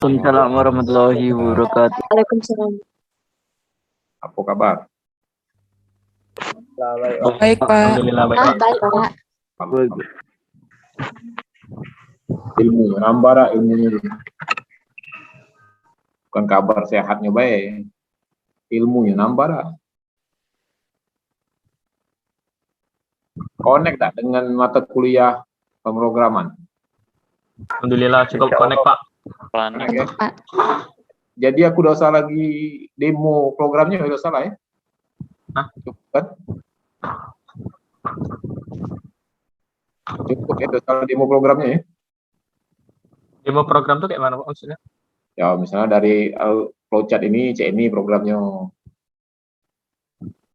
Waalaikumsalam warahmatullahi wabarakatuh. Waalaikumsalam. Apa kabar? Baik, Pak. Alhamdulillah baik, Pak. Baik, Pak. Ilmu nambah ilmunya. Bukan kabar sehatnya baik. Ilmunya nambah. Connect tak dengan mata kuliah pemrograman? Alhamdulillah cukup connect, Pak. Connect, ya? Pak. Jadi aku udah usah lagi demo programnya, udah salah ya? Hah? Cukup kan? Cukup ya, udah salah demo programnya ya? Demo program tuh kayak mana, Pak, maksudnya? Ya misalnya dari flowchart ini, CNI programnya.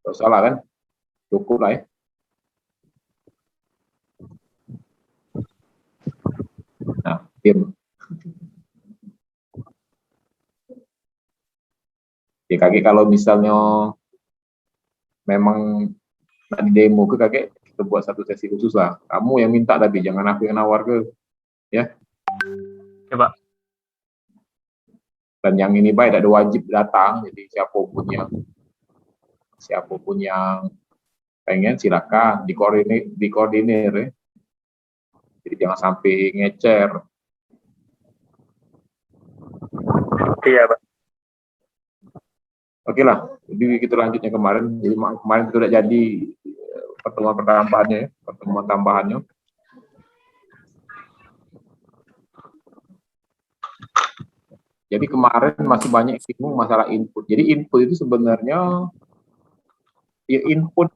Udah salah kan? Cukup lah ya. Nah, diam. Ya kakek kalau misalnya memang di demo ke kakek, kita buat satu sesi khusus lah. Kamu yang minta tapi jangan aku yang nawar ke, ya. Ya, Pak. Dan yang ini baik ada wajib datang, jadi siapapun yang pengen silakan dikoordinir ya. Jadi jangan sampai ngecer. Iya, Pak. Oke lah, jadi kita lanjutnya kemarin. Jadi kemarin itu udah jadi pertemuan tambahannya ya, pertemuan tambahannya. Jadi kemarin masih banyak bingung masalah input. Jadi input itu sebenarnya ya input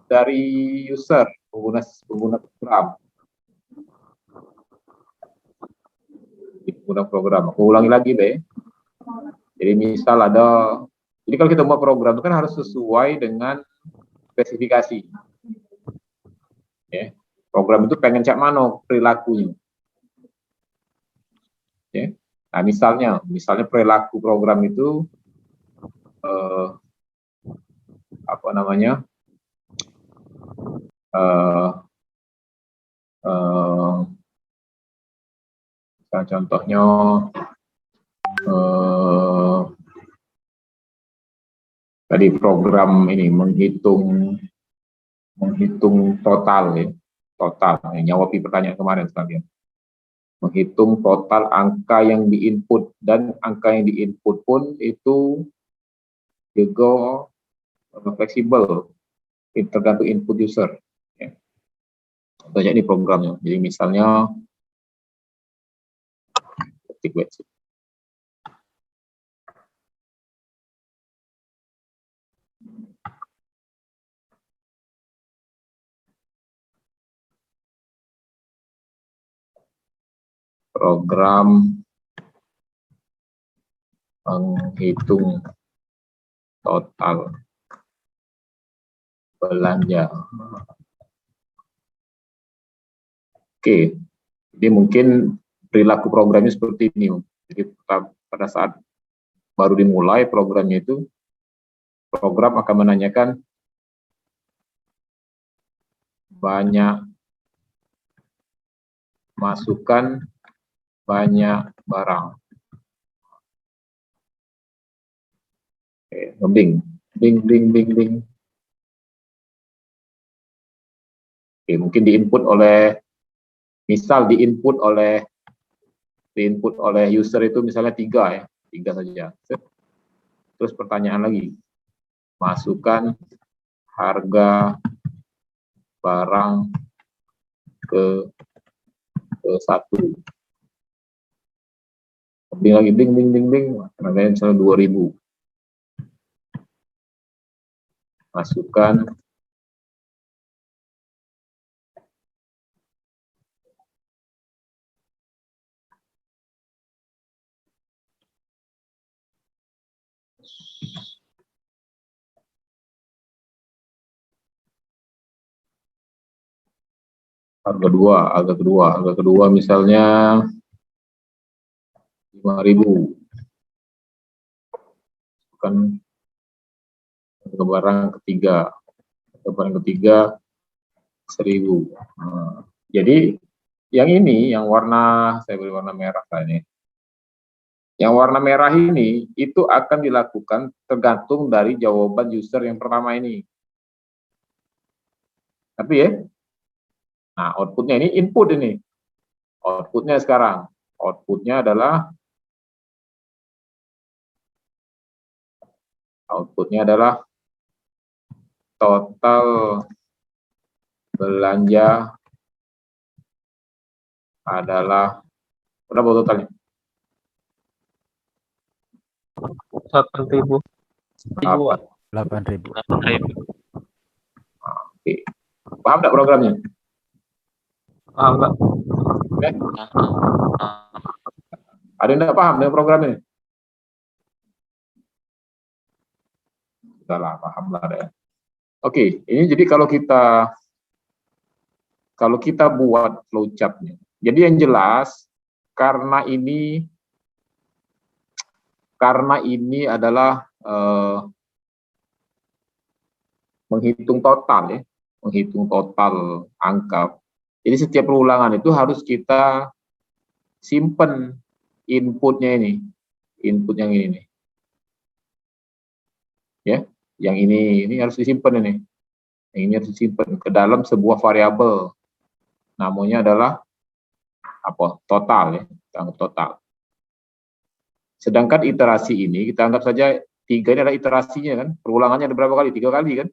dari user pengguna program. Pengguna program. Aku ulangi lagi deh. Jadi misal jadi kalau kita buat program itu kan harus sesuai dengan spesifikasi. Ya. Program itu pengen cak mana perilakunya. Ya. Nah misalnya perilaku program itu contohnya tadi program ini menghitung total ya, nyawapi pertanyaan kemarin sekalian. Menghitung total angka yang diinput, dan angka yang diinput pun itu juga fleksibel, tergantung input user. Ya. Contohnya ini programnya. Jadi misalnya program menghitung total belanja. Oke, jadi mungkin perilaku programnya seperti ini. Jadi pada saat baru dimulai programnya itu, program akan menanyakan banyak masukan, banyak barang. Oke, bing. Oke, mungkin diinput oleh user itu misalnya 3 saja. Terus pertanyaan lagi, masukkan harga barang ke 1. Bing, harganya misalnya 2.000. Masukkan harga kedua misalnya 5.000. Kan ke barang ketiga 1.000. Nah, jadi yang ini, yang saya beri warna merah ini, Yang warna merah ini itu akan dilakukan tergantung dari jawaban user yang pertama ini. Tapi ya, nah outputnya ini input ini. Outputnya sekarang, outputnya total belanja adalah berapa totalnya? 8.000. Apa? 8.000. 8.000. Oke. Paham nggak programnya? Paham nggak? Ada yang nggak paham dengan program ini? Sudah lah, paham lah ya. Oke, ini jadi kalau kita buat flowchartnya. Jadi yang jelas karena ini adalah menghitung total ya, menghitung total angka. Jadi setiap perulangan itu harus kita simpen inputnya ini, input yang ini nih. Ya, yang ini harus disimpan ini. Yang ini harus disimpan ke dalam sebuah variabel. Namanya adalah apa? Total ya, kita anggap total. Sedangkan iterasi ini kita anggap saja 3 ini adalah iterasinya kan. Perulangannya ada berapa kali? 3 kali kan?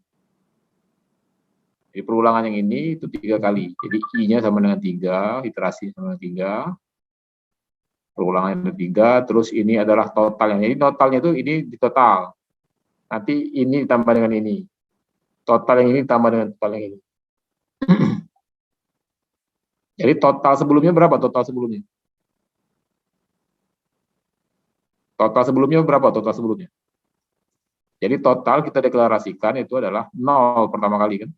Jadi perulangan yang ini itu 3 kali. Jadi I-nya sama dengan 3, iterasi sama dengan 3. Perulangan ada 3, terus ini adalah totalnya. Jadi totalnya itu ini di total. Nanti ini ditambah dengan ini. Total yang ini ditambah dengan total yang ini. Jadi total sebelumnya berapa total sebelumnya? Total sebelumnya berapa total sebelumnya? Jadi total kita deklarasikan itu adalah 0 pertama kali kan?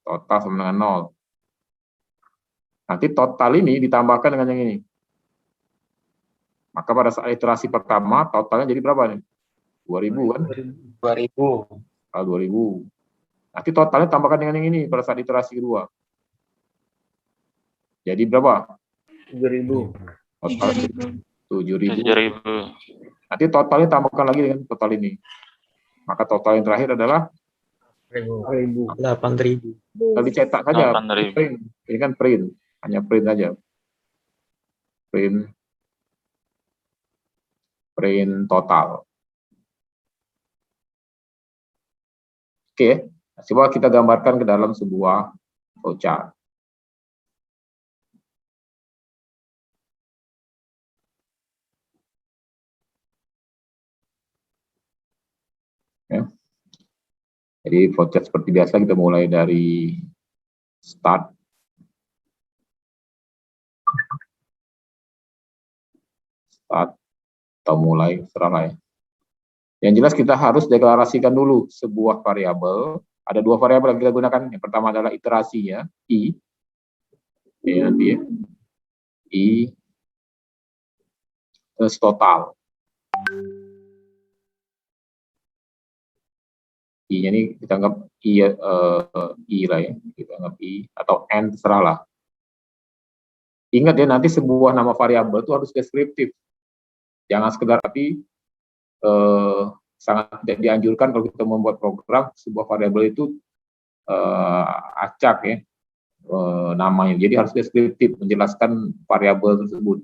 Total sama dengan 0. Nanti total ini ditambahkan dengan yang ini. Maka pada saat iterasi pertama totalnya jadi berapa nih? 2000 kan? 2.000. Total 2000. Nanti totalnya tambahkan dengan yang ini pada saat iterasi kedua. Jadi berapa? 7.000. Total 7.000. 7.000. Nanti totalnya tambahkan lagi dengan total ini. Maka total yang terakhir adalah 8.000. kalau dicetak saja. 8.000. Print. Ini kan print. Hanya print saja. Print total. Oke, coba kita gambarkan ke dalam sebuah flowchart. Ya. Jadi flowchart seperti biasa kita mulai dari start. Atau mulai, serah ya. Yang jelas kita harus deklarasikan dulu sebuah variabel. Ada 2 variabel yang kita gunakan. Yang pertama adalah iterasinya, I. Ya, I terus total. I-nya ini kita anggap I lah ya. Kita anggap I atau N, terserah lah. Ingat ya, nanti sebuah nama variabel itu harus deskriptif. Jangan sekedar tapi sangat tidak dianjurkan kalau kita membuat program sebuah variabel itu acak ya namanya. Jadi harus deskriptif menjelaskan variabel tersebut.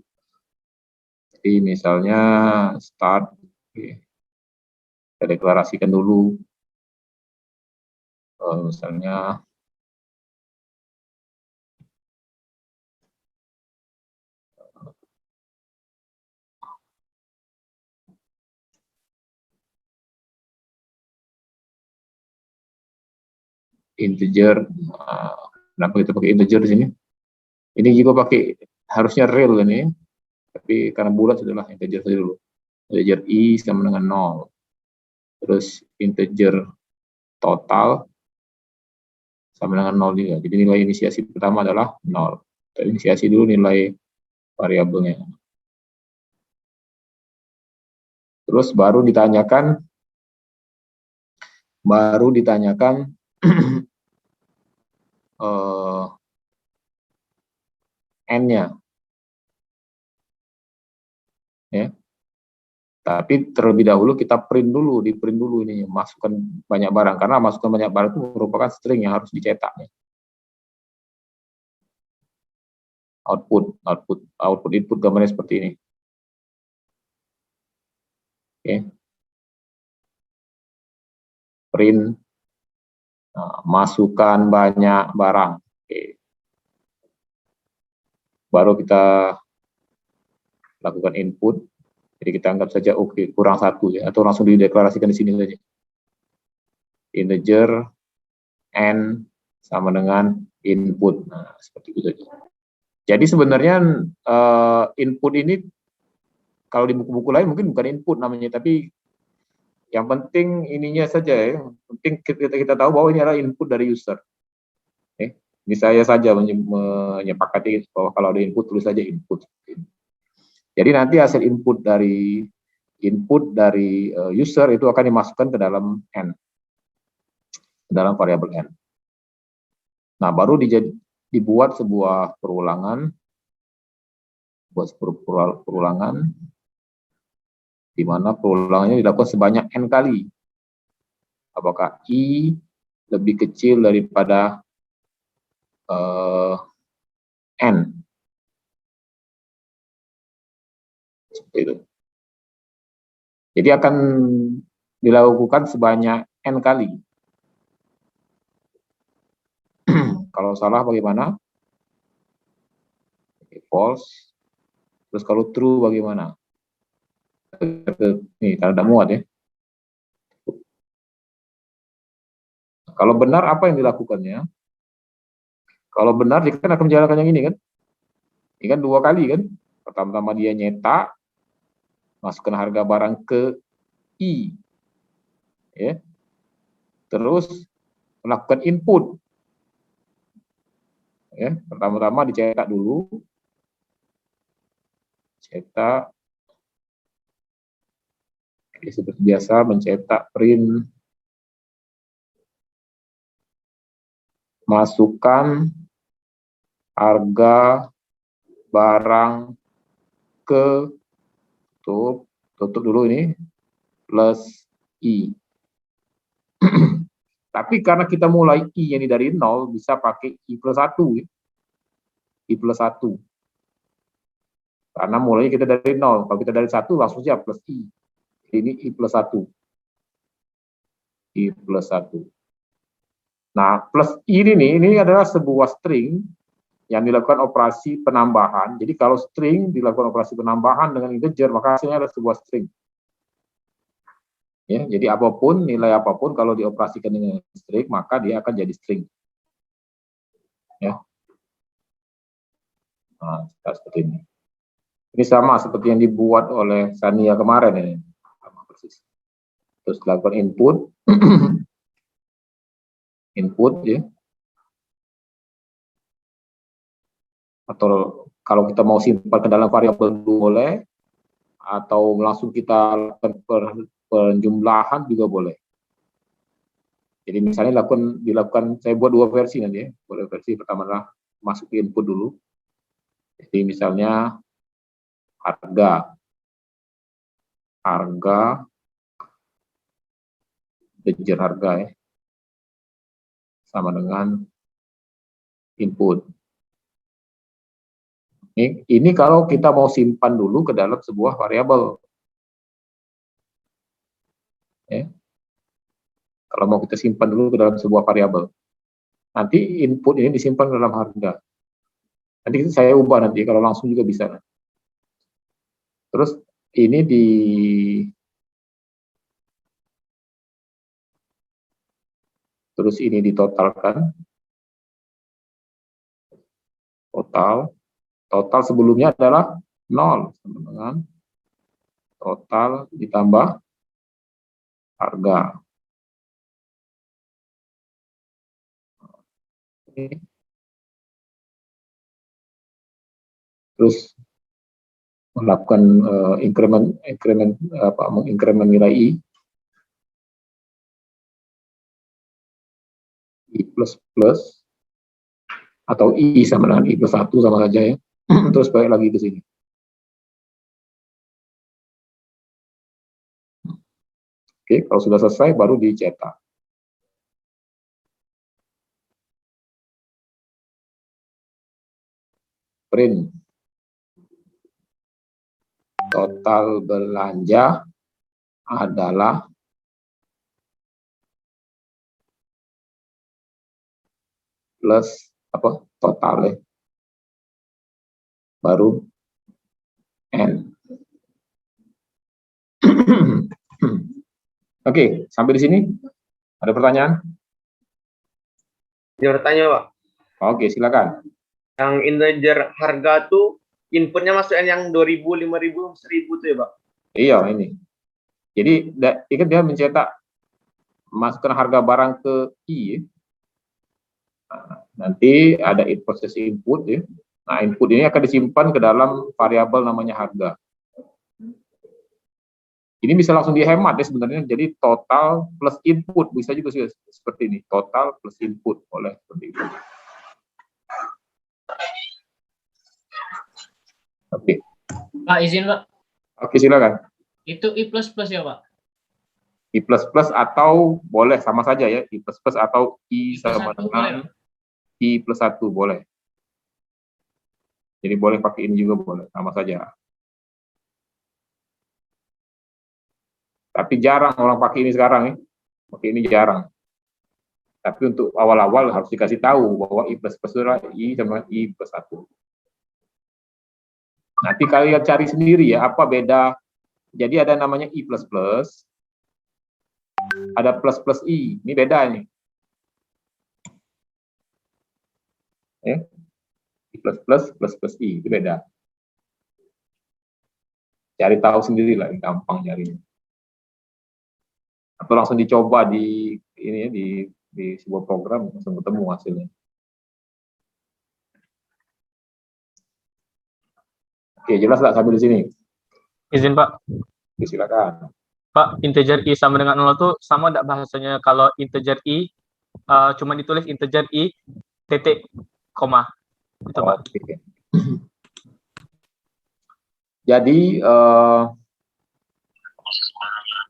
Jadi misalnya start, kita deklarasikan dulu misalnya integer. Kenapa kita pakai integer di sini? Ini juga pakai harusnya real ini, tapi karena bulat sudahlah integer saja dulu. Integer I sama dengan 0. Terus integer total sama dengan 0 juga. Jadi nilai inisiasi pertama adalah 0. Kita inisiasi dulu nilai variabelnya. Terus baru ditanyakan N-nya. ya. Tapi terlebih dahulu kita di print dulu ini, masukkan banyak barang, karena masukkan banyak barang itu merupakan string yang harus dicetak. Ya. Output input gambarnya seperti ini. Oke. Print, masukkan banyak barang. Oke. Baru kita lakukan input. Jadi kita anggap saja oke, kurang 1 ya, atau langsung dideklarasikan di sini saja. Integer n sama dengan input. Nah, seperti itu saja. Jadi sebenarnya input ini kalau di buku-buku lain mungkin bukan input namanya, tapi yang penting ininya saja ya. Yang penting kita tahu bahwa ini adalah input dari user. Ini saya saja menyepakati bahwa kalau ada input tulis saja input. Jadi nanti hasil input dari user itu akan dimasukkan ke dalam n, ke dalam variabel n. Nah, baru dibuat sebuah perulangan, di mana perulangannya dilakukan sebanyak n kali. Apakah i lebih kecil daripada n? Seperti itu. Jadi akan dilakukan sebanyak n kali. Kalau salah bagaimana? False. Terus kalau true bagaimana? Nih, kalau tidak muat ya. Kalau benar apa yang dilakukannya? Kalau benar dia kan akan menjalankan yang ini kan? Ini kan 2 kali kan? Pertama-tama dia nyetak, masukkan harga barang ke I. Ya. Terus melakukan input. Ya, pertama-tama dicetak dulu. Cetak. Seperti biasa mencetak print. Masukkan harga barang ke tutup dulu ini plus I. Tapi karena kita mulai I ini dari 0, bisa pakai I plus 1. Ya. I plus 1. Karena mulainya kita dari 0. Kalau kita dari 1, langsung saja plus I. Ini I plus 1. I plus 1. Nah, plus I ini adalah sebuah string yang dilakukan operasi penambahan. Jadi kalau string dilakukan operasi penambahan dengan integer, maka hasilnya adalah sebuah string. Ya, jadi apapun, nilai apapun kalau dioperasikan dengan string, maka dia akan jadi string. Ya. Nah, seperti ini. Ini sama seperti yang dibuat oleh Sania kemarin ini. Sama persis. Terus dilakukan input. Input ya. Atau kalau kita mau simpan ke dalam variabel boleh, atau langsung kita lakukan penjumlahan juga boleh. Jadi misalnya dilakukan, saya buat 2 versi nanti ya. Boleh versi pertama adalah masuk input dulu. Jadi misalnya harga integer harga ya, sama dengan input. Ini kalau kita mau simpan dulu ke dalam sebuah variabel. Ya. Kalau mau kita simpan dulu ke dalam sebuah variabel. Nanti input ini disimpan ke dalam harga. Nanti saya ubah nanti, kalau langsung juga bisa. Terus ini ditotalkan. Total sebelumnya adalah 0 sama dengan total ditambah harga. Terus melakukan menginkremen nilai I plus plus, atau I sama dengan I plus 1 sama saja ya. Terus balik lagi ke sini. Oke, kalau sudah selesai baru dicetak. Print. Total belanja adalah plus apa totalnya baru N. Oke, sampai di sini ada pertanyaan? Dia bertanya, Pak. Oke, silakan. Yang integer harga tuh inputnya masukin yang 2000, 5000, 1000 tuh ya, Pak? Iya, ini. Jadi, ikan dia mencetak masukkan harga barang ke I. Ya. Nah, nanti ada proses input ya. Nah, input ini akan disimpan ke dalam variabel namanya harga. Ini bisa langsung dihemat ya sebenarnya. Jadi total plus input bisa juga seperti ini. Total plus input boleh seperti itu. Oke. Pak, izin Pak. Oke, silakan. Itu I++ ya Pak? I++ atau boleh sama saja ya. I++ atau I sama dengan I+1 boleh. Jadi boleh pakai ini juga boleh, sama saja. Tapi jarang orang pakai ini sekarang ya. Pakai ini jarang. Tapi untuk awal-awal harus dikasih tahu bahwa I++ adalah I sama I+1. Nanti kalian cari sendiri ya, apa beda. Jadi ada namanya I++, ada plus I. Ini beda nih. Ya. I++, plus I, itu beda. Cari tahu sendiri lah, gampang carinya. Atau langsung dicoba di ini ya, di sebuah program langsung ketemu hasilnya. Oke, jelas nggak sampai di sini? Izin Pak. Oke, silakan. Pak, integer I sama dengan 0 itu sama enggak bahasanya kalau integer I cuma ditulis integer I titik koma. Itu Pak. Oke. Jadi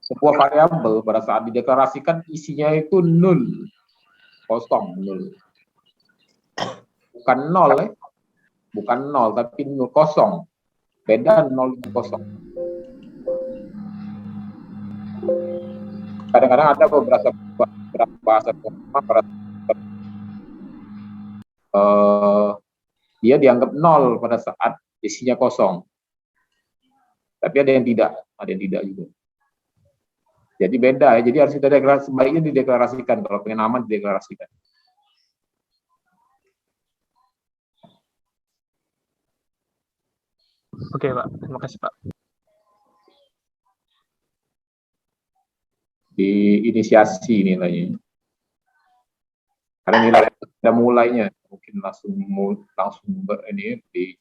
sebuah variabel pada saat dideklarasikan isinya itu 0, kosong 0. Bukan 0 ya. Bukan 0 tapi 0 kosong. Beda 0 dan kosong. Kadang-kadang ada beberapa bahasa program dia dianggap 0 pada saat isinya kosong. Tapi ada yang tidak juga. Jadi beda ya. Jadi harus kita deklarasi, sebaiknya dideklarasikan kalau pengen aman dideklarasikan. Oke Pak, terima kasih Pak. Diinisiasi nilainya. Karena nilai ada mulainya, mungkin langsung ini di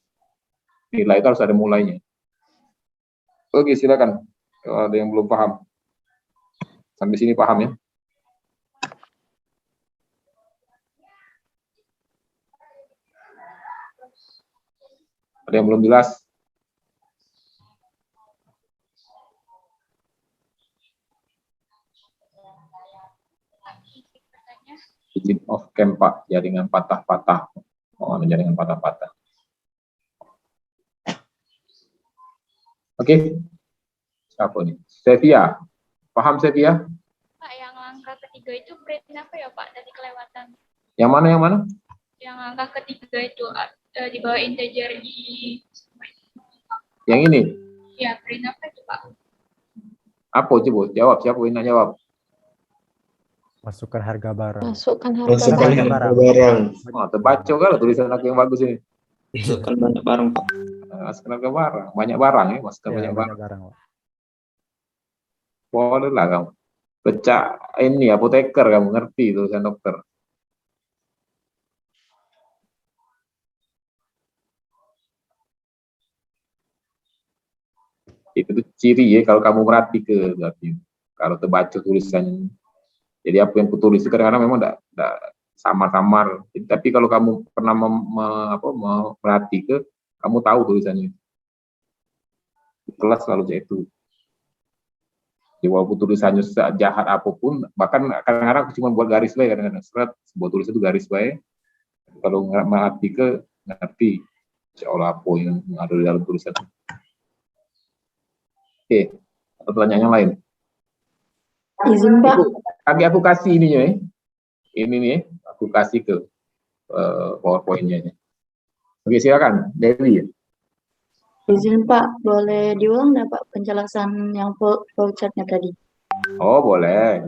nilai itu harus ada mulainya. Oke, silakan. Kalau ada yang belum paham. Sampai sini paham ya? Ada yang belum jelas? Digit of camp Pak, jaringan patah-patah. Oh, ada jaringan patah-patah. Oke. Siapa nih? Sevia. Paham Sevia? Pak, yang langkah ketiga itu print apa ya Pak? Tadi kelewatan. Yang mana? Yang langkah ketiga itu di bawah integer I. Yang ini? Ya, print apa itu Pak? Apa coba? Jawab, siapa yang nak jawab? Masukkan harga barang. Masukkan Masukkan harga harga barang. Oh, terbaca kan tulisan aku yang bagus ini. Masukkan banyak barang, Pak. Masukkan harga barang. Banyak barang ya, masukkan Ya, banyak barang. barang, Pak. Boleh lah kamu. Pecah ini apoteker kamu ngerti tulisan dokter. Itu tuh ciri ya kalau kamu merhati ke berarti. Kalau terbaca tulisannya. Jadi apa yang kutulis itu kadang-kadang memang tidak samar-samar. Tapi kalau kamu pernah merhati ke, kamu tahu tulisannya. Di kelas selalu itu. Jadi walaupun tulisannya jahat apapun, bahkan kadang-kadang aku cuma buat garis baik, kadang-kadang seret, sebuah tulisan itu garis baik. Kalau mengerti ngerti seolah apa yang ada di dalam tulisan. Oke, ada pertanyaan yang lain. Izin Pak. Aku kasih ininya ya. Ini nih, aku kasih ke PowerPoint-nya. Oke, silakan, Dewi. Izin Pak, boleh diulang nggak Pak penjelasan yang flowchart-nya tadi? Oh, boleh.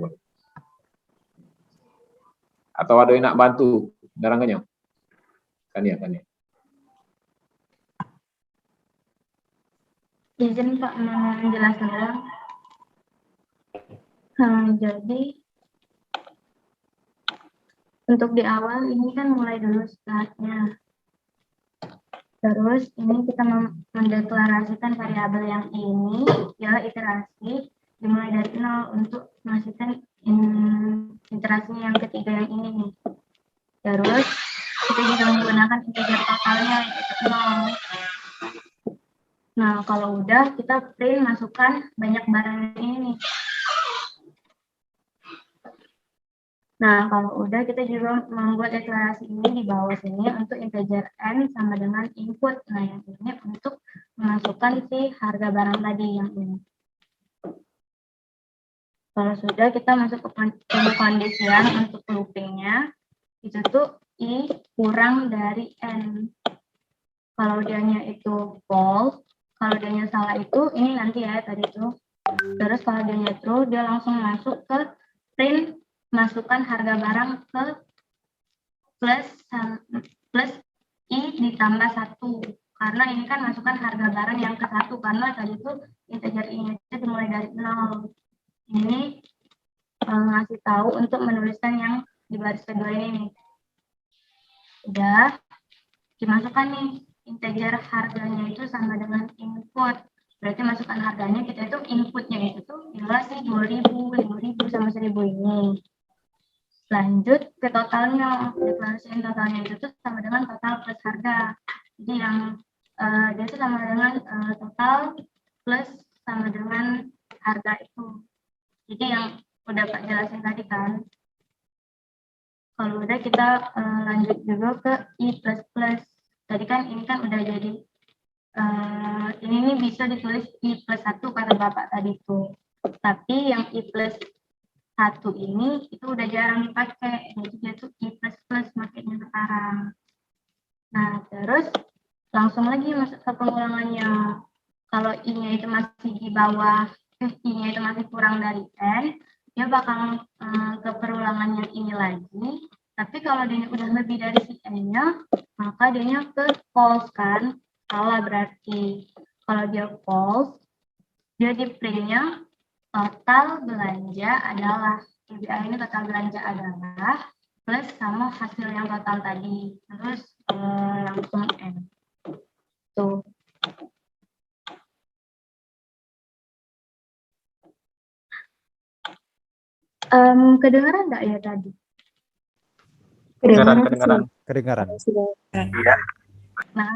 Atau ada yang nak bantu menerangkannya? Kan ya. Izin Pak menjelaskan. Jadi untuk di awal ini kan mulai dulu startnya. Terus ini kita mendeklarasikan variabel yang ini ya iterasi dimulai dari 0 untuk menghasilkan iterasi yang ketiga yang ini nih. Terus kita juga menggunakan integer totalnya yaitu 0. Nah kalau udah kita print masukkan banyak barang ini nih. Nah, kalau udah kita juga membuat deklarasi ini di bawah sini untuk integer n sama dengan input. Nah, yang ini untuk memasukkan si harga barang tadi yang ini. Kalau sudah kita masuk ke condition untuk loopingnya, itu tuh i kurang dari n. Kalau dianya itu false, kalau dianya salah itu ini nanti ya tadi itu. Terus kalau dianya true, dia langsung masuk ke print masukkan harga barang ke plus i ditambah 1 karena ini kan masukkan harga barang yang ke 1 karena tadi itu integer i-nya itu dimulai dari 0. Ini ngasih tahu untuk menuliskan yang di baris kedua ini. Udah dimasukkan nih integer harganya itu sama dengan input. Berarti masukkan harganya kita itu inputnya itu tuh jelas sih 2000, 5000 sama 1000 ini. Lanjut ke totalnya, deklarasiin totalnya itu tuh sama dengan total plus harga. Jadi yang dia itu sama dengan total plus sama dengan harga itu. Jadi yang udah Pak jelasin tadi kan. Kalau udah kita lanjut juga ke i++. Tadi kan ini kan udah jadi ini nih bisa ditulis i+1 kata Bapak tadi tuh. Tapi yang i+1 ini itu udah jarang dipakai, jadi dia tuh i++ makanya sekarang. Nah terus langsung lagi masuk ke pengulangannya. Kalau i-nya itu masih di bawah, i-nya itu masih kurang dari n, dia bakal ke perulangan yang ini lagi. Tapi kalau dia udah lebih dari si n-nya, maka dia ke false kan, salah berarti. Kalau dia false, dia di print-nya total belanja adalah TBA ini total belanja adalah plus sama hasil yang total tadi terus langsung N tuh. Kedengaran nggak ya tadi? Kedengaran. Iya. Nah,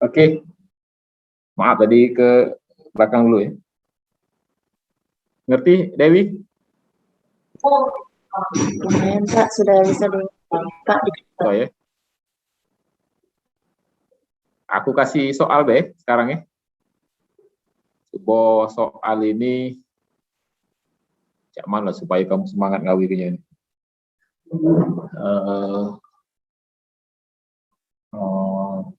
Oke. Maaf tadi ke belakang dulu ya. Ngerti, Dewi? Lumayan Pak, sudah bisa dibuka. Oh ya. Aku kasih soal deh sekarang ya. Sebuah soal ini Cak mana supaya kamu semangat ngawirnya ini. Eh, oh,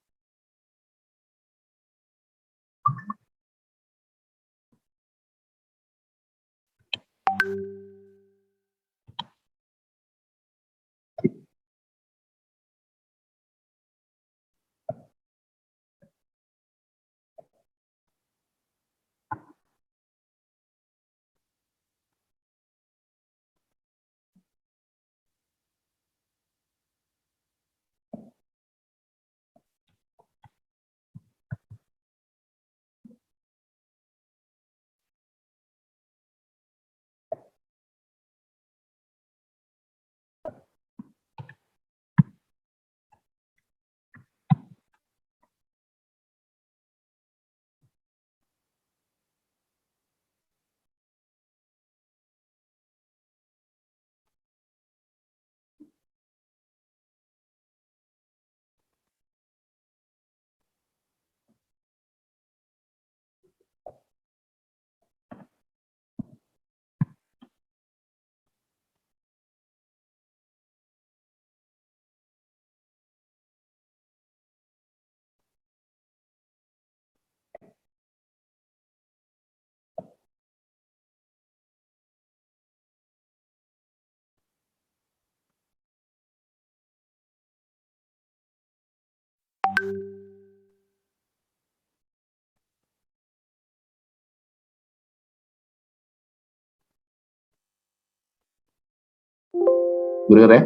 bener ya?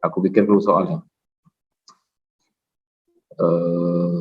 Aku pikir dulu soalnya. Eh,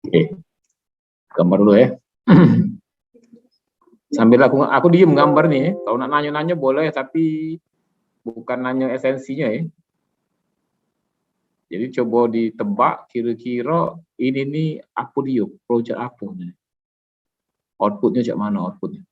Oke, gambar dulu ya. Sambil aku diem gambar nih ya. Kalau nak nanya-nanya boleh, tapi bukan nanya esensinya ya. Jadi coba ditebak kira-kira ini nih apa dia, project apa nih. Outputnya cak mana outputnya.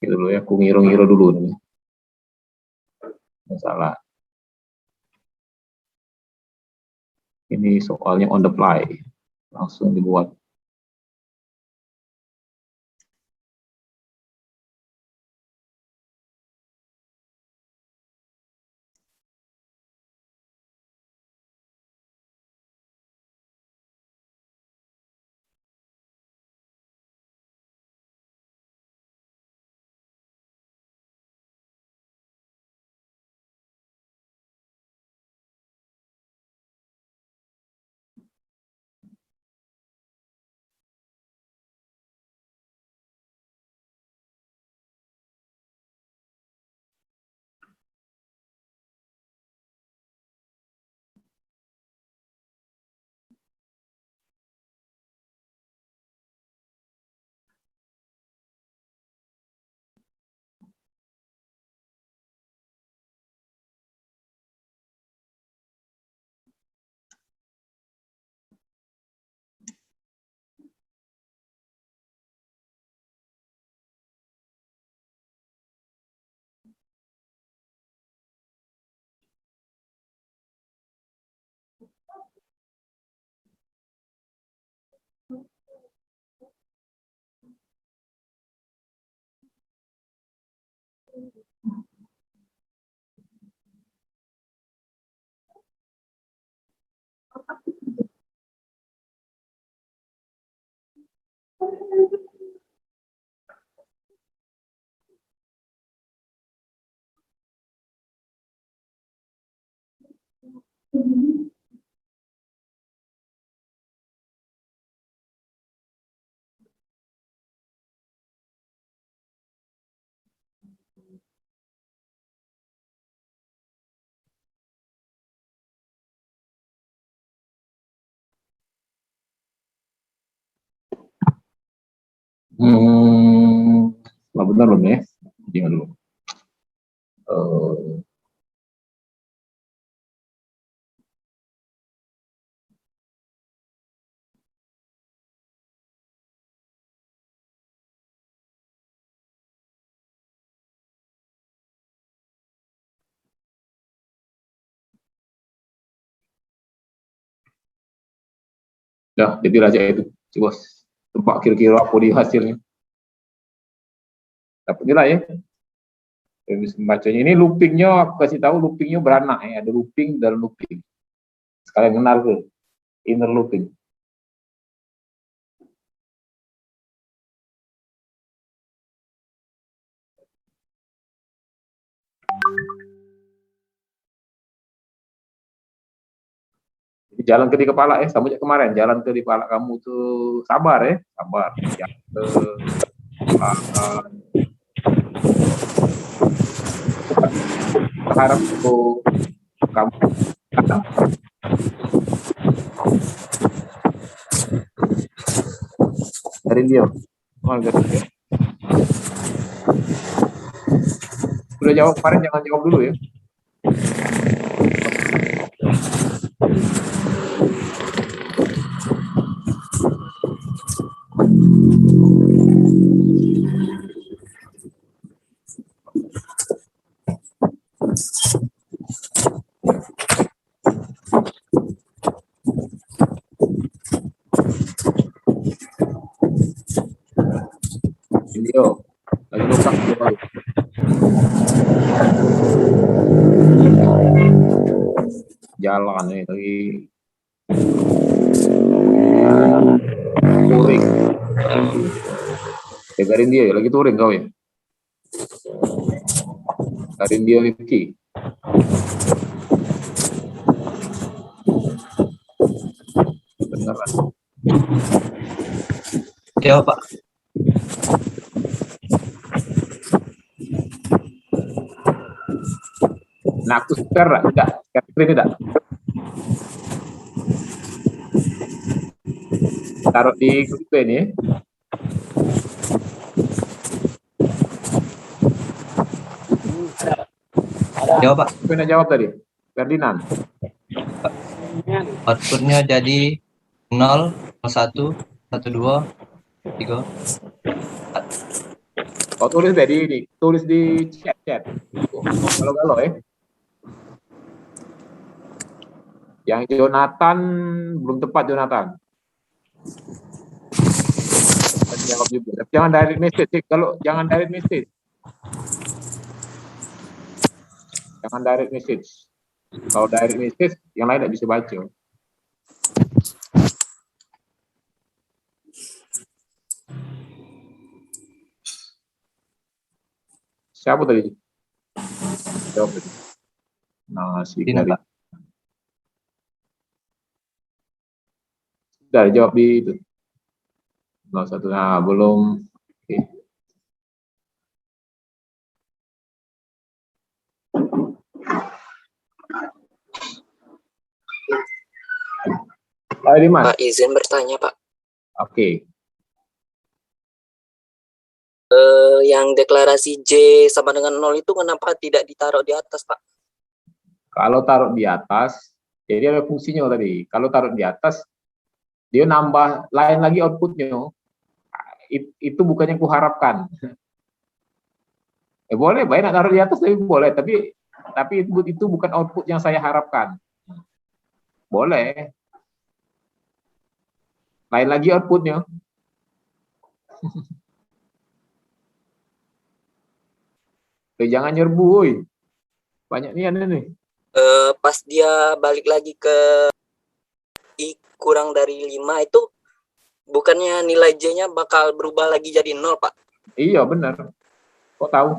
Itu dulu ya, aku ngiru-ngiru dulu nih. Salah. Ini soalnya on the fly, langsung dibuat. Benar belum ya? Jangan dulu. Dah, jadi aja itu, si bos. Tebak kira-kira apa di hasilnya. Dapat nilai ya. Bacanya ini loopingnya, aku kasih tahu loopingnya beranak ya. Ada looping dan looping. Sekalian kenal ke inner looping. Jadi jalan ke di kepala ya, sama aja kemarin. Jalan ke di kepala kamu tuh sabar ya, sabar. Jalan ke harap untuk kamu dari dia. Sudah jawab kemarin, jangan jawab dulu ya. Video lagi rusak dia baru. Jalan nih lagi touring. Jagarin dia lagi touring kau ya. Jagarin dia Rifki. Beneran. Ya Pak. Nah, aku share tidak, screen tidak. Taruh di grup ini. Ya Pak. Pernah jawab tadi, Ferdinand. Outputnya jadi 0, 1, 1, 2, 3, 4. Kau tulis deh di tulis di chat. Kalau Yang Jonathan belum tepat Jonathan. Jawab juga. Jangan direct message. Kalau jangan direct message. Jangan direct message. Kalau direct message, yang lain tidak bisa baca. Siapa tadi? Jawab tadi. Nasi Dina, kari. Pak. Sudah jawab di itu. Satu. Nah, belum. Oke. Pak Dimas. Pak, izin bertanya, Pak. Oke. Yang deklarasi J sama dengan 0 itu kenapa tidak ditaruh di atas, Pak? Kalau taruh di atas, jadi ada fungsinya tadi. Kalau taruh di atas, dia nambah lain lagi outputnya. Itu bukannya kuharapkan. Boleh, baik nak taruh di atas tapi boleh, tapi itu bukan output yang saya harapkan. Boleh. Lain lagi outputnya. Jangan nyerbu, woy. Banyak nih ada nih. Pas dia balik lagi ke I kurang dari 5 itu, bukannya nilai J-nya bakal berubah lagi jadi 0, Pak? Iya, benar. Kok tahu?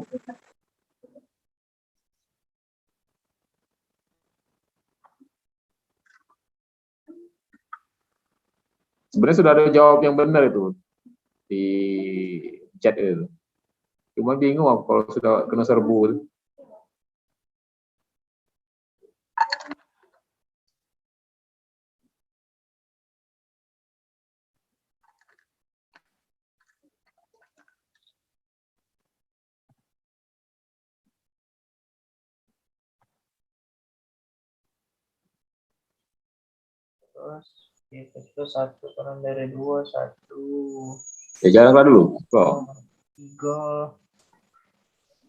Sebenarnya sudah ada jawab yang benar itu di chat itu. Cuma bingung kalau sudah kena serbu. Terus itu 1 kurang dari 2, 1. Ya jalan dulu. Kok. 3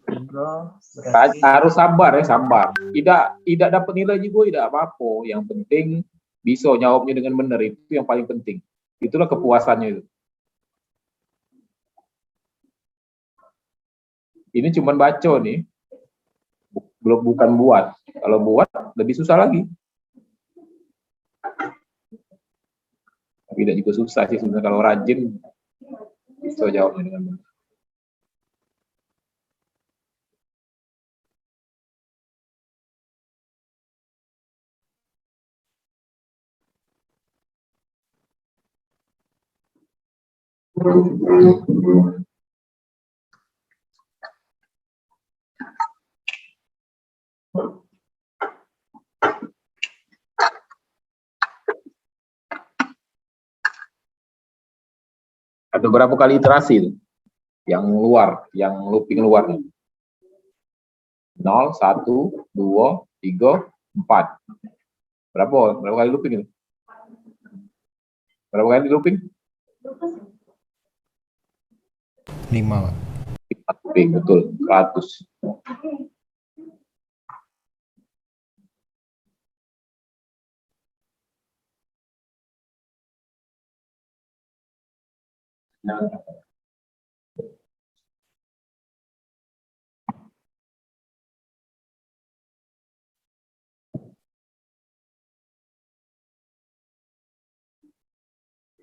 berarti Harus sabar ya, sabar. Tidak dapat nilai juga tidak apa-apa. Yang penting bisa jawabnya dengan benar, itu yang paling penting. Itulah kepuasannya itu. Ini cuma baca nih. Belum bukan buat. Kalau buat lebih susah lagi. Tapi tidak juga susah sih sebenarnya kalau rajin bisa jawabnya dengan benar. Ada berapa kali iterasi itu? Yang luar, yang looping luar. 0, 1, 2, 3, 4. Berapa kali looping itu? Berapa kali looping? 5, Pak. Looping, betul. 100.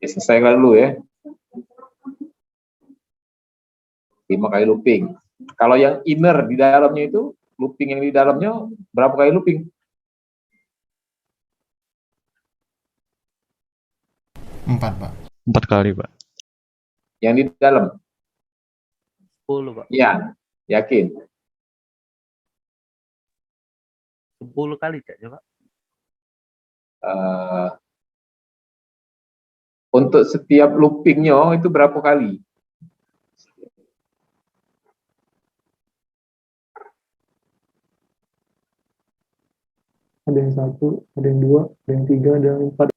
Selesaikan dulu ya. 5 kali looping. Kalau yang inner di dalamnya itu, looping yang di dalamnya berapa kali looping? 4, Pak. 4 kali, Pak. Yang di dalam? 10, Pak. Iya, yakin. 10 kali saja, Pak. Untuk setiap loopingnya itu berapa kali? Ada yang 1, ada yang 2, ada yang 3, ada yang 4.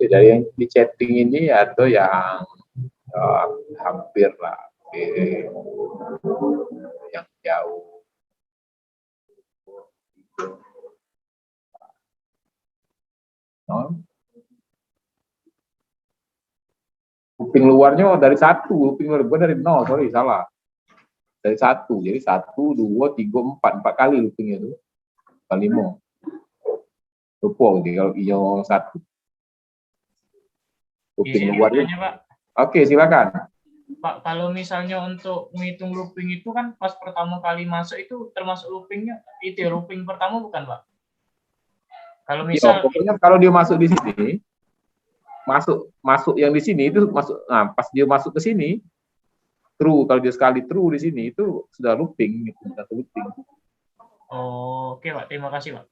Oke, dari yang di chatting ini ada yang hampir lah, yang jauh. No? Looping luarnya dari 1, looping luar dari 0, sorry salah. Dari 1, jadi 1, 2, 3, 4 kali loopingnya itu. Kali 5. Lupa kalau iyo 1. Looping Izin luarnya. bertanya, Pak. Oke, silakan. Pak, kalau misalnya untuk menghitung looping itu kan pas pertama kali masuk itu termasuk loopingnya, itu ya, looping pertama bukan, Pak? Kalau misal Pokoknya kalau dia masuk di sini, masuk yang di sini itu masuk. Nah, pas dia masuk ke sini, true. Kalau dia sekali true di sini itu sudah looping, gitu, sudah looping. Oh, oke, Pak, terima kasih, Pak.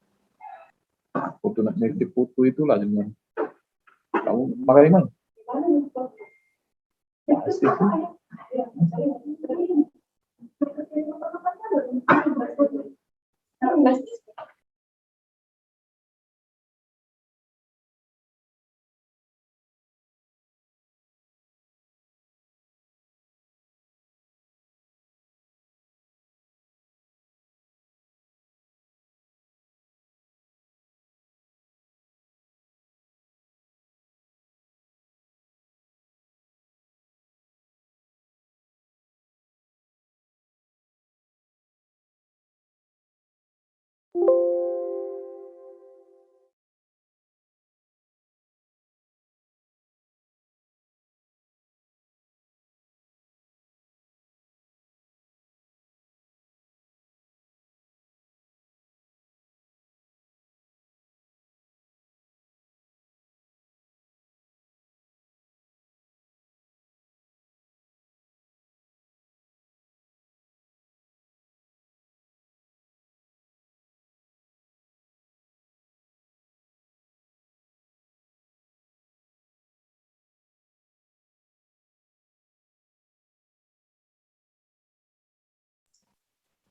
Foto nak nitip foto itulah dengan kamu pakai mana?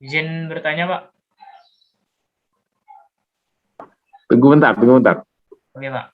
Izin bertanya, Pak. Tunggu bentar. Oke, Pak.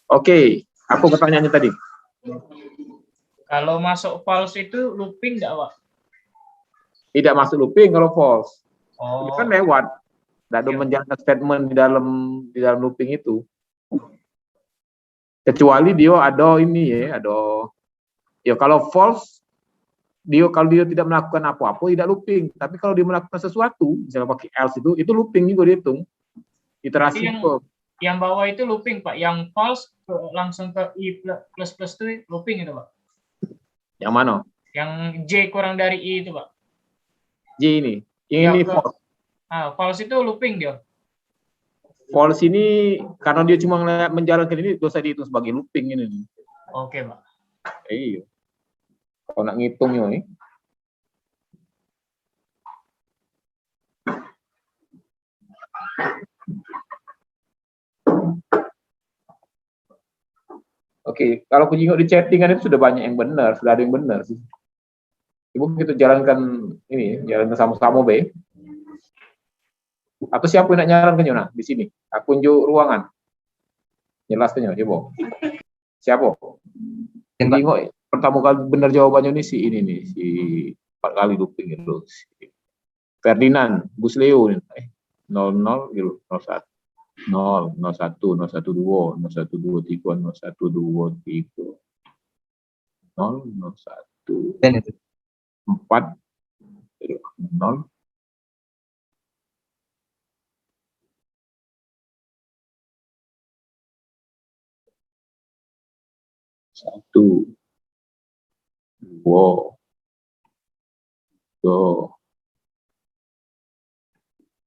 Oke, aku pertanyaannya tadi. Kalau masuk false itu looping nggak, Pak? Tidak masuk looping kalau false. Oh, Dia kan lewat. Tidak ada Iya. menjalankan statement di dalam looping itu. Kecuali dia ada ini ya, kalau false kalau dia tidak melakukan apa-apa tidak looping. Tapi kalau dia melakukan sesuatu, misalnya pakai else itu looping juga dihitung. Iterasi yang bawah itu looping, Pak. Yang false langsung ke i plus itu looping itu, Pak. Yang mana? Yang J kurang dari I itu, Pak. J ini. Ini false. False itu looping dia. False ini karena dia cuma menjalankan ini dosa dihitung sebagai looping ini. Oke, Pak. Iya. Kalau nak ngitungnya nih. Oke, kalau penjingok di chattingan itu sudah banyak yang benar, sudah ada yang benar sih. Ibu kita jalankan ini, jalankan sama-sama be. Atau siapa yang nak nyarankan Yona di sini? Aku unjuk ruangan. Jelasnya, coba. Siapa? Penjingok pertama kali benar jawabannya ini si ini nih, si 4 kali looping itu. Si Ferdinand, Gus Leo, 00 gitu, 01. 0, 01, 012, 0123, 0123. 0, 01, Dan itu 4, 0, 1, 2, 3,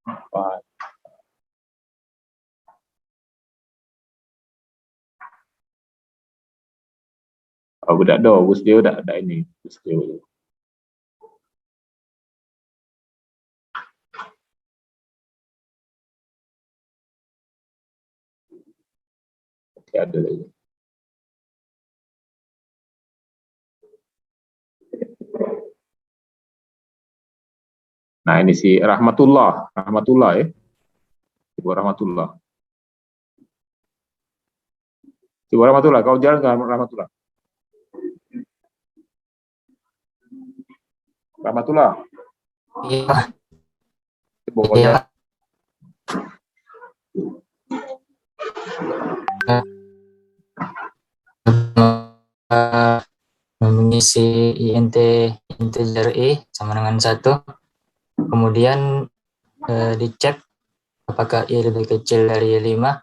4. Oh, udah ada, bus dia udah ada ini. Bus dia udah. Oke, ada lagi. Nah, ini si Rahmatullah ya. Ibu Rahmatullah. Ibu Rahmatullah, kau jalan nggak Rahmatullah? Rahmatullah. Iya, Ibu kau iya. jalan. Mengisi integer i sama dengan 1, kemudian dicek apakah i lebih kecil dari 5,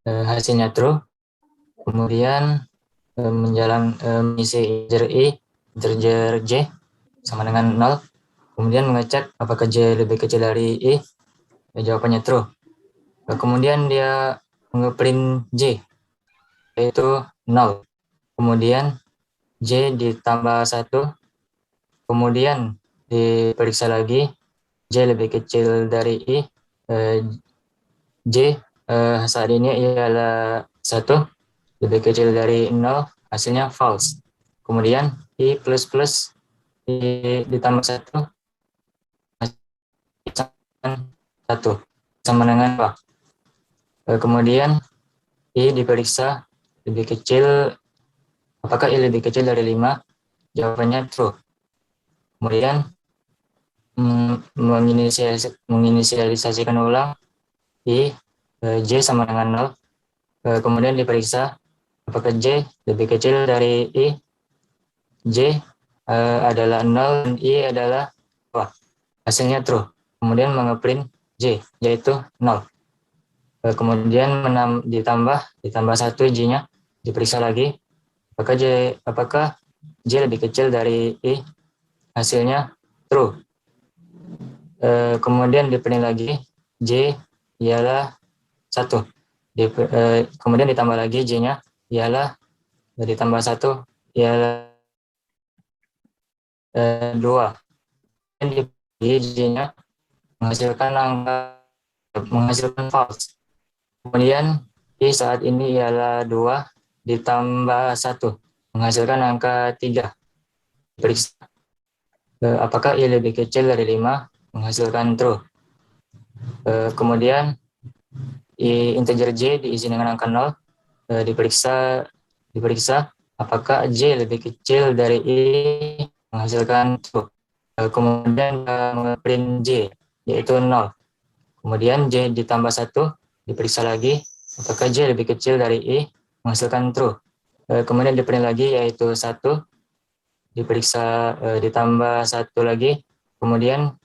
hasilnya true, kemudian mengisi integer j sama dengan 0, kemudian mengecek apakah j lebih kecil dari i, jawabannya true. Kemudian dia ngeprint j, yaitu 0, kemudian j ditambah 1, kemudian diperiksa lagi j lebih kecil dari i, j saat ini ialah 1, lebih kecil dari 0, hasilnya false. Kemudian i plus plus i ditambah 1, sama dengan apa? Kemudian i diperiksa lebih kecil, apakah i lebih kecil dari 5, jawabannya true. Kemudian menginisialisasikan ulang i, j sama dengan 0, kemudian diperiksa apakah j lebih kecil dari i, j adalah 0 dan i adalah apa? Hasilnya true. Kemudian mengeprint j, yaitu 0. Kemudian ditambah 1 j-nya, diperiksa lagi apakah j lebih kecil dari i, hasilnya true. Kemudian diprint lagi j ialah 1. Kemudian ditambah lagi j-nya ialah ditambah 1 ialah 2. Dan j-nya menghasilkan false. Kemudian i saat ini ialah 2 ditambah 1 menghasilkan angka 3. Periksa apakah i lebih kecil dari 5, menghasilkan true. Kemudian integer j diisi dengan angka 0, diperiksa apakah j lebih kecil dari i, menghasilkan true. Kemudian mengeprint j, yaitu 0. Kemudian j ditambah 1, diperiksa lagi apakah j lebih kecil dari i, menghasilkan true. Kemudian diprint lagi, yaitu 1, diperiksa ditambah 1 lagi, kemudian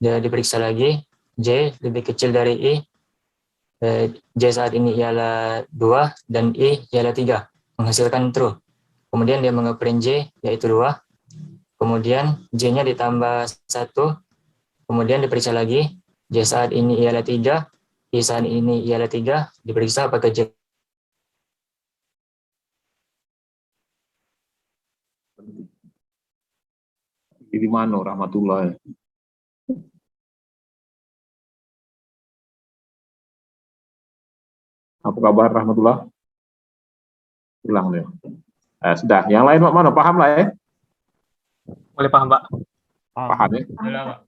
diperiksa lagi j lebih kecil dari i, j saat ini ialah 2 dan i ialah 3, menghasilkan true. Kemudian dia mengeprint j, yaitu 2, kemudian j-nya ditambah 1, kemudian diperiksa lagi j saat ini ialah 3, i saat ini ialah 3, diperiksa apakah j Di mana Rahmatullah ya? Apa kabar Rahmatullah? Hilang deh. Sudah, yang lain mana? Paham lah ya? Boleh paham, Pak? Paham ya?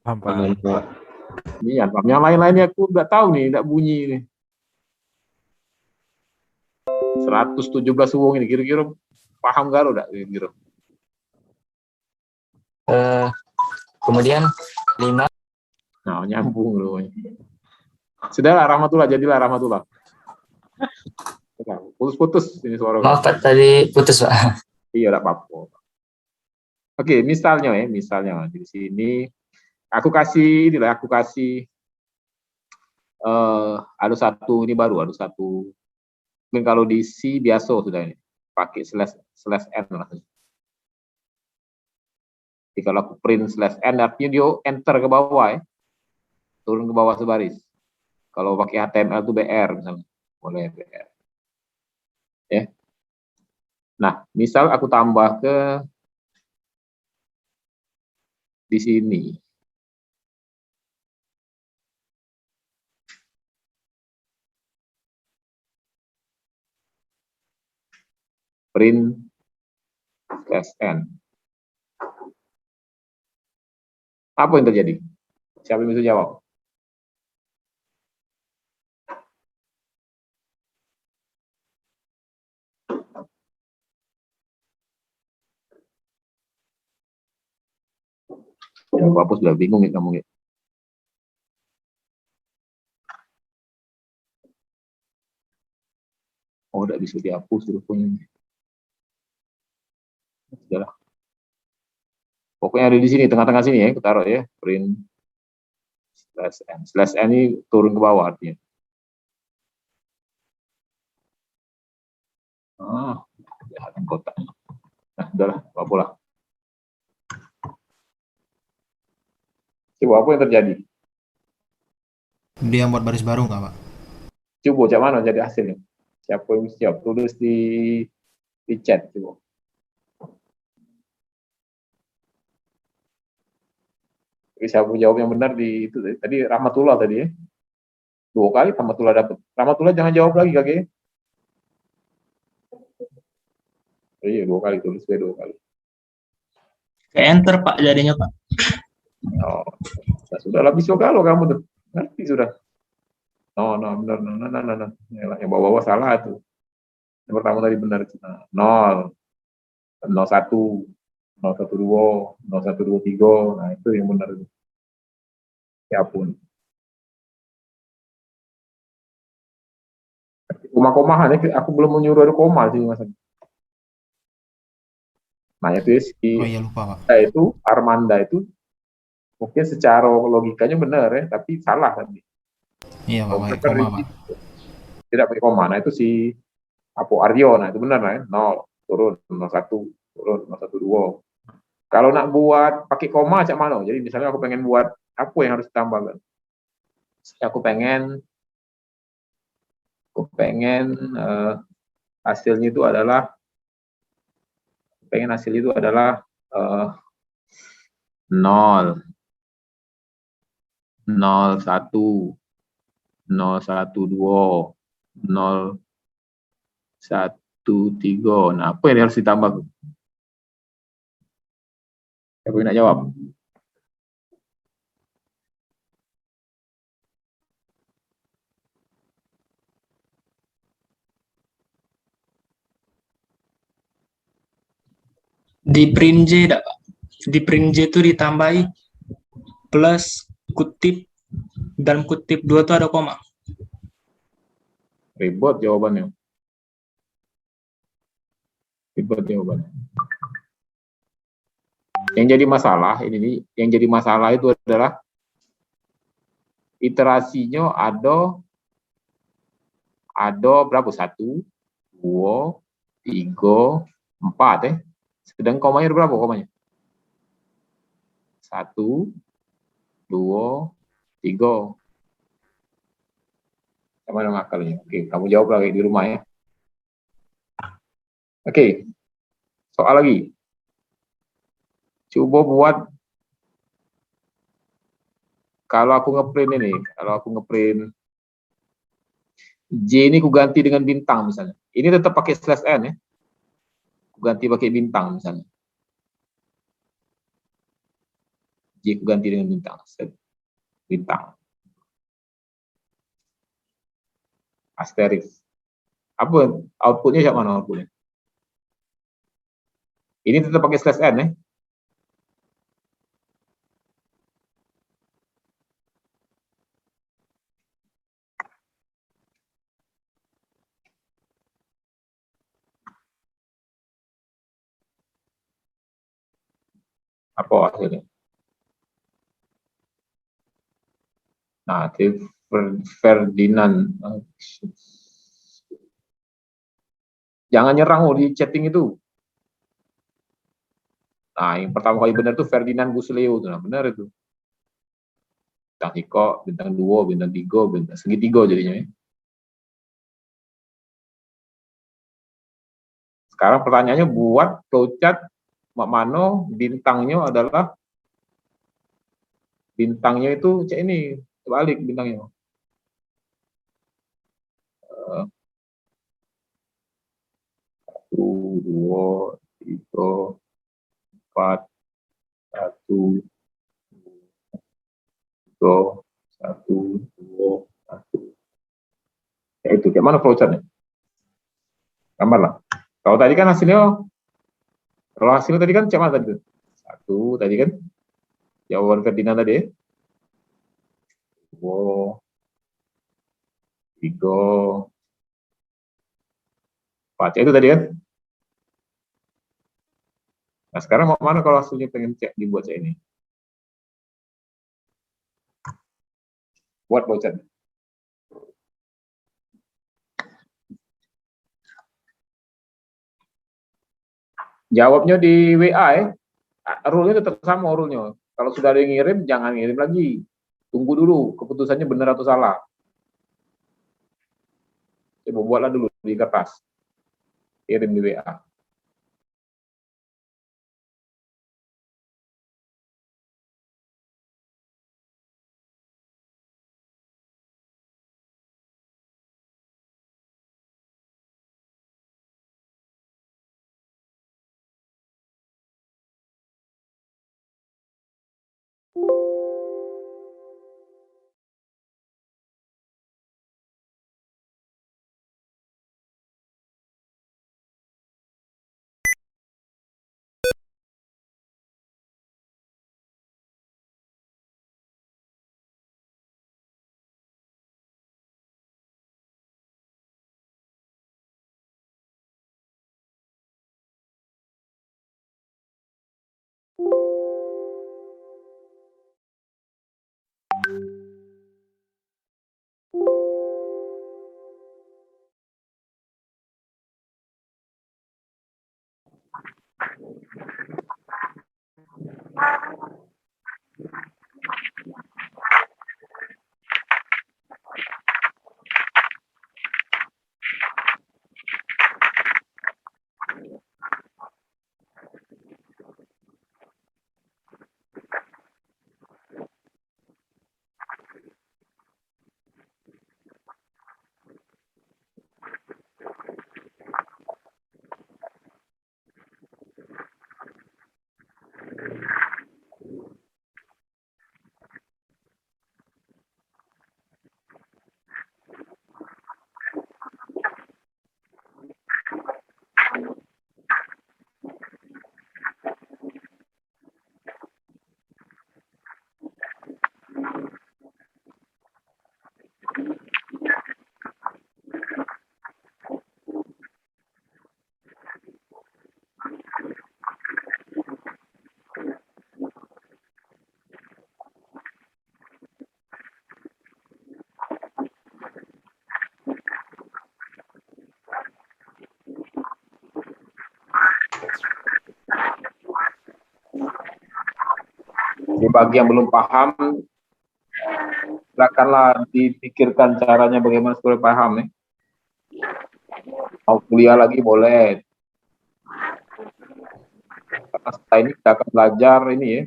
Paham, Pak. Iya, paham. Yang lain-lainnya aku nggak tahu nih, nggak bunyi nih. 117 wong ini kira-kira paham gak udah kira-kira? kemudian 5. Nah, nyambung loh. Sudahlah Rahmatullah, jadilah Rahmatullah. Putus-putus ini suara. Maaf Pak, tadi putus Pak. Iya, enggak apa-apa. Oke, misalnya di sini aku kasih ada satu ini baru, ada satu. Mungkin kalau di C biasa sudah ini pakai slash n lah. Jadi kalau aku print slash n artinya dia enter ke bawah ya, turun ke bawah sebaris. Kalau pakai HTML itu BR misalnya, boleh BR. Ya. Nah, misal aku tambah ke di sini. Print slash n. Apa yang terjadi? Siapa yang bisa jawab? Ya, Bapak sudah bingung ya kamu ya. Oh, tidak bisa dihapus rupanya. Sudahlah. Pokoknya ada di sini, tengah-tengah sini ya, kita taruh ya, print slash n. Slash n ini turun ke bawah artinya. Jahat kotak. Nah, sudahlah, apa-apalah. Coba apa yang terjadi? Dia buat baris baru nggak, Pak? Coba cak mana jadi hasilnya? Siapa yang siap? Tulis di chat coba. Jadi siapa jawab yang benar di itu tadi Rahmatullah tadi ya. 2 kali Rahmatullah dapat. Rahmatullah jangan jawab lagi kakek. Iya 2 kali tulis 2 kali. Ke enter Pak jadinya Pak. Oh, nah, sudah lebih kalau kamu tuh ngerti sudah. Benar, no. Yang bawah salah tuh. Yang pertama tadi benar itu. 0, 01, 012, 0123. Nah itu yang benar. Ya pun. Koma-komahan ya, aku belum menyuruh ada koma sih mas. Nah itu ya, Oh iya lupa Pak. itu Armanda itu mungkin secara logikanya benar ya, tapi salah tadi. Iya Pak, pakai koma Pak. Tidak pakai koma. Nah itu si Apo Aryo, nah itu benar ya, 0 turun, 01 turun, 112. Kalau nak buat pakai koma cak mana? Jadi misalnya aku pengen buat apa yang harus ditambahkan? Aku pengen hasilnya itu adalah 0, 01, 012, 013. Nah, apa yang harus ditambah? Siapa yang nak jawab? Di print J enggak Pak? Di print J itu ditambahi plus kutip dalam kutip 2 itu ada koma. Ribet jawabannya. Yang jadi masalah itu adalah iterasinya ada berapa? 1, 2, 3, 4 ya. Sedang komanya berapa komanya? 1, 2, 3. Sama dengan akalnya. Oke, kamu jawab lagi di rumah ya. Oke, soal lagi. Coba buat kalau aku ngeprint J ini ku ganti dengan bintang misalnya. Ini tetap pakai slash n ya. Ku ganti pakai bintang misalnya. J ku ganti dengan bintang. Asterisk. Apa outputnya siapa mana outputnya? Ini tetap pakai slash n ya. Apa hasilnya? Nah, Ferdinand. Jangan nyerang di chatting itu. Nah, yang pertama kali benar itu Ferdinand Busleo. Nah, benar itu. Bintang Hiko, bintang 2, bintang 3, bintang segitiga jadinya. Ya. Sekarang pertanyaannya buat flowchart Mak Mano bintangnya itu cek ini terbalik bintangnya. 1, 2, 3, 4, 1, 3, 1, 2, 1. Ya itu, kayak mana flowchartnya? Gambar lah. Kalau tadi kan hasilnya tadi kan cek mana tadi? 1 tadi kan? Jawaban Ferdinand tadi. 2, 3, 4. Itu tadi kan? Nah, sekarang mau mana kalau hasilnya pengen cek dibuat saya ini? Buat flowchart. Jawabnya di WA ya. Rule-nya tetap sama rule-nya. Kalau sudah ada yang ngirim, jangan ngirim lagi. Tunggu dulu keputusannya benar atau salah. Coba buatlah dulu di kertas. Kirim di WA. Jadi bagi yang belum paham, silakanlah dipikirkan caranya bagaimana supaya paham ya. Mau kuliah lagi boleh. Karena setelah ini kita akan belajar ini ya,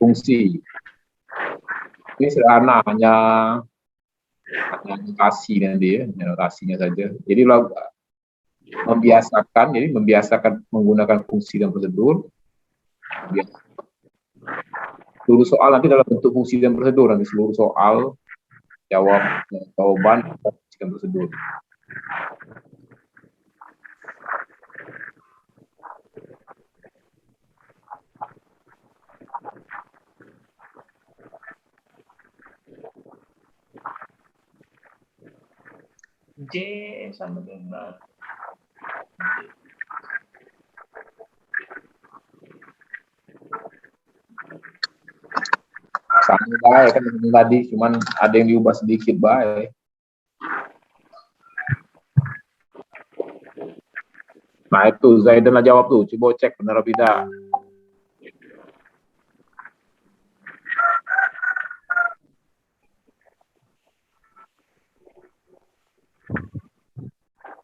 fungsi. Ini sederhana, hanya notasi nanti ya, notasinya saja. Jadi membiasakan menggunakan fungsi dan prosedur. Seluruh soal nanti dalam bentuk fungsi dan prosedur, nanti seluruh soal jawaban fungsi dan prosedur. J sama dengan Sama baik kan dengan tadi, cuman ada yang diubah sedikit baik. Nah itu Zaidan lah jawab tuh, coba cek benar apa tidak.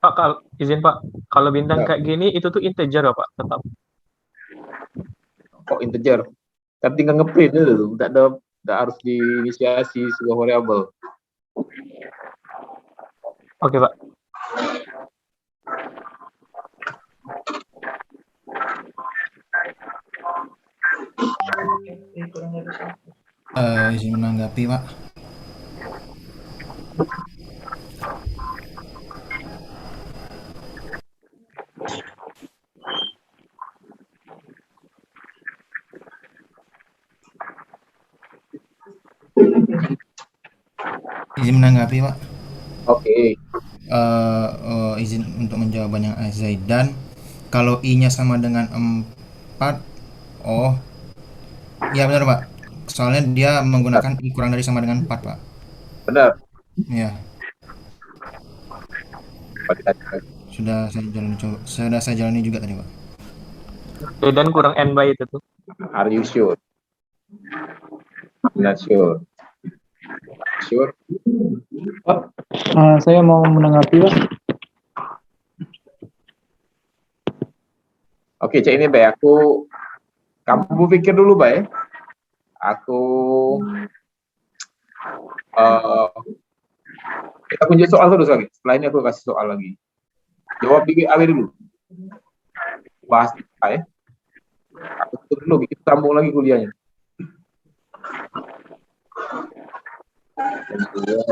Pak, izin Pak, kalau bintang Ya. kayak gini itu tuh integer ya Pak, tetap. Kok integer? Kan tinggal ngeprint dulu, tidak harus diinisiasi sebuah variabel. Oke Pak. Izin menanggapi, Pak. Izin menanggapi, Pak. Oke. Izin untuk menjawab yang Zaidan. Kalau I-nya sama dengan 4, oh, ya benar Pak. Soalnya dia menggunakan I kurang dari sama dengan 4, Pak. Benar. Ya, sudah saya jalani juga tadi, Pak. Dan kurang n by itu tuh. Are you sure? I'm not sure. Sure? Saya mau menanggapi, Pak. Oke, cek ini Bay, kamu pikir dulu Bay. Kita punya soal terus lagi. Setelah ini aku kasih soal lagi. Jawab di WA dulu. Bahas ya. Aku tutup dulu, kita sambung lagi kuliahnya.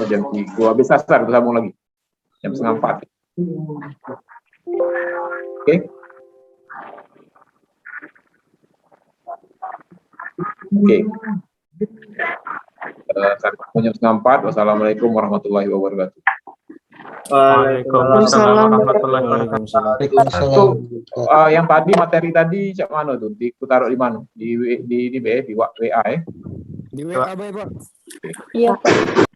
Jam 3, habis asar kita sambung lagi. Jam 3:30. Oke. Oke. Sampai jam 3:30. Wassalamualaikum warahmatullahi wabarakatuh. Waalaikumsalam warahmatullahi wabarakatuh. Yang tadi materi tadi cak mana tuh? Aku taruh di mana? Di WA ya? Di WA, Pak. Iya, Pak.